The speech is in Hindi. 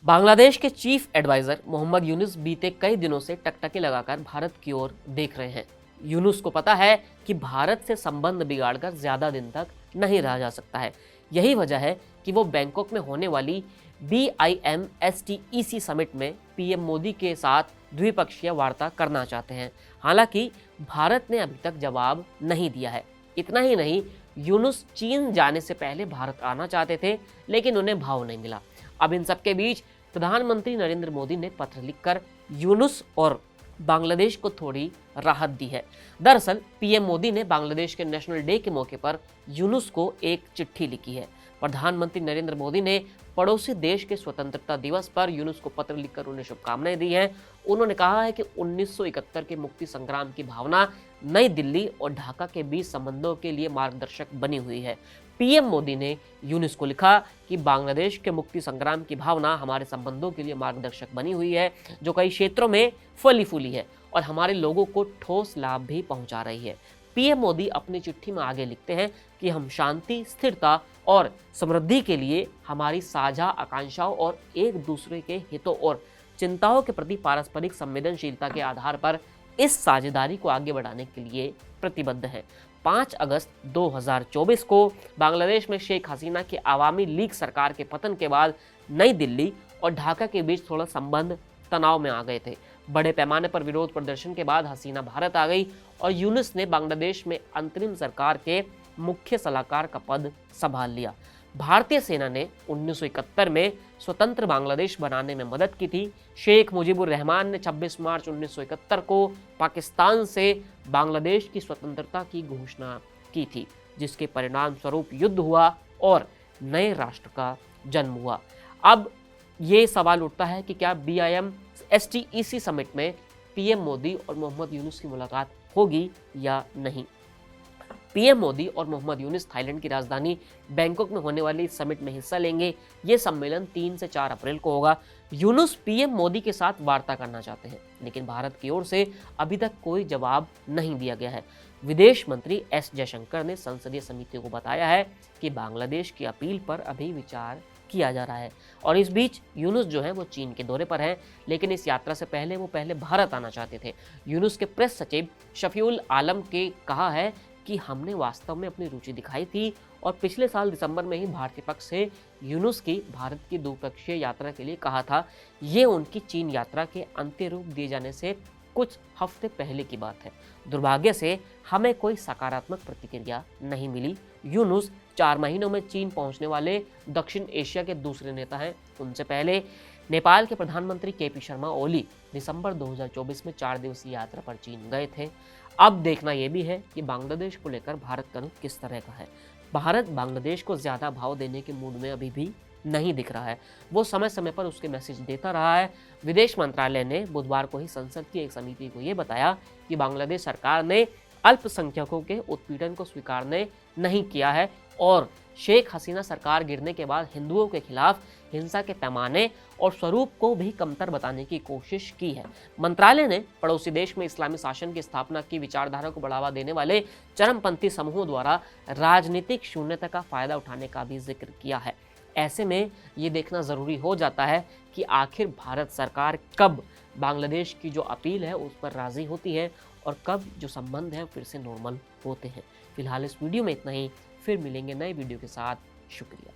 बांग्लादेश के चीफ एडवाइजर मोहम्मद यूनुस बीते कई दिनों से टकटकी लगाकर भारत की ओर देख रहे हैं। यूनुस को पता है कि भारत से संबंध बिगाड़कर ज्यादा दिन तक नहीं रहा जा सकता है। यही वजह है कि वो बैंकॉक में होने वाली BIMSTEC समिट में पीएम मोदी के साथ द्विपक्षीय वार्ता करना चाहते हैं। हालांकि भारत ने अभी तक जवाब नहीं दिया है। इतना ही नहीं, यूनुस चीन जाने से पहले भारत आना चाहते थे, लेकिन उन्हें भाव नहीं मिला। अब इन सबके बीच प्रधानमंत्री नरेंद्र मोदी ने पत्र लिखकर यूनुस और बांग्लादेश को थोड़ी राहत दी है। दरअसल पीएम मोदी ने बांग्लादेश के नेशनल डे के मौके पर यूनुस को एक चिट्ठी लिखी है। प्रधानमंत्री नरेंद्र मोदी ने पड़ोसी देश के स्वतंत्रता दिवस पर यूनुस को पत्र लिखकर उन्हें शुभकामनाएं दी हैं। उन्होंने कहा है कि 1971 के मुक्ति संग्राम की भावना नई दिल्ली और ढाका के बीच संबंधों के लिए मार्गदर्शक बनी हुई है। पीएम मोदी ने यूनुस को लिखा कि बांग्लादेश के मुक्ति संग्राम की भावना हमारे संबंधों के लिए मार्गदर्शक बनी हुई है, जो कई क्षेत्रों में फली फूली है और हमारे लोगों को ठोस लाभ भी पहुंचा रही है। पीएम मोदी अपनी चिट्ठी में आगे लिखते हैं कि हम शांति, स्थिरता और समृद्धि के लिए हमारी साझा आकांक्षाओं और एक दूसरे के हितों और चिंताओं के प्रति पारस्परिक संवेदनशीलता के आधार पर इस साझेदारी को आगे बढ़ाने के लिए प्रतिबद्ध हैं। 5 अगस्त 2024 को बांग्लादेश में शेख हसीना की आवामी लीग सरकार के पतन के बाद नई दिल्ली और ढाका के बीच थोड़ा संबंध तनाव में आ गए थे। बड़े पैमाने पर विरोध प्रदर्शन के बाद हसीना भारत आ गई और यूनुस ने बांग्लादेश में अंतरिम सरकार के मुख्य सलाहकार का पद संभाल लिया। भारतीय सेना ने 1971 में स्वतंत्र बांग्लादेश बनाने में मदद की थी। शेख मुजीबुर रहमान ने 26 मार्च 1971 को पाकिस्तान से बांग्लादेश की स्वतंत्रता की घोषणा की थी, जिसके परिणाम स्वरूप युद्ध हुआ और नए राष्ट्र का जन्म हुआ। अब ये सवाल उठता है कि क्या BIMSTEC समिट में पीएम मोदी और मोहम्मद यूनुस की मुलाकात होगी या नहीं। पीएम मोदी और मोहम्मद यूनुस थाईलैंड की राजधानी बैंकॉक में होने वाली इस समिट में हिस्सा लेंगे। ये सम्मेलन 3 से 4 अप्रैल को होगा। यूनुस पीएम मोदी के साथ वार्ता करना चाहते हैं, लेकिन भारत की ओर से अभी तक कोई जवाब नहीं दिया गया है। विदेश मंत्री S जयशंकर ने संसदीय समिति को बताया है कि बांग्लादेश की अपील पर अभी विचार किया जा रहा है। और इस बीच यूनुस जो है वो चीन के दौरे पर हैं, लेकिन इस यात्रा से पहले वो भारत आना चाहते थे। यूनुस के प्रेस सचिव शफीउल आलम के कहा है कि हमने वास्तव में अपनी रुचि दिखाई थी और पिछले साल दिसंबर में ही भारतीय पक्ष से यूनुस की भारत की द्विपक्षीय यात्रा के लिए कहा था। ये उनकी चीन यात्रा के अंतिम रूप दिए जाने से कुछ हफ्ते पहले की बात है। दुर्भाग्य से हमें कोई सकारात्मक प्रतिक्रिया नहीं मिली। यूनुस 4 महीनों में चीन पहुंचने वाले दक्षिण एशिया के दूसरे नेता हैं। उनसे पहले नेपाल के प्रधानमंत्री KP शर्मा ओली दिसंबर 2024 में 4 दिवसीय यात्रा पर चीन गए थे। अब देखना यह भी है कि बांग्लादेश को लेकर भारत का रुख किस तरह का है। भारत बांग्लादेश को ज्यादा भाव देने के मूड में अभी भी नहीं दिख रहा है। वो समय समय पर उसके मैसेज देता रहा है। विदेश मंत्रालय ने बुधवार को ही संसद की एक समिति को ये बताया कि बांग्लादेश सरकार ने अल्पसंख्यकों के उत्पीड़न को स्वीकारने नहीं किया है और शेख हसीना सरकार गिरने के बाद हिंदुओं के खिलाफ हिंसा के पैमाने और स्वरूप को भी कमतर बताने की कोशिश की है। मंत्रालय ने पड़ोसी देश में इस्लामी शासन की स्थापना की विचारधारा को बढ़ावा देने वाले चरमपंथी समूहों द्वारा राजनीतिक शून्यता का फायदा उठाने का भी जिक्र किया है। ऐसे में ये देखना जरूरी हो जाता है कि आखिर भारत सरकार कब बांग्लादेश की जो अपील है उस पर राजी होती है और कब जो संबंध है फिर से नॉर्मल होते हैं। फिलहाल इस वीडियो में इतना ही, फिर मिलेंगे नए वीडियो के साथ। शुक्रिया।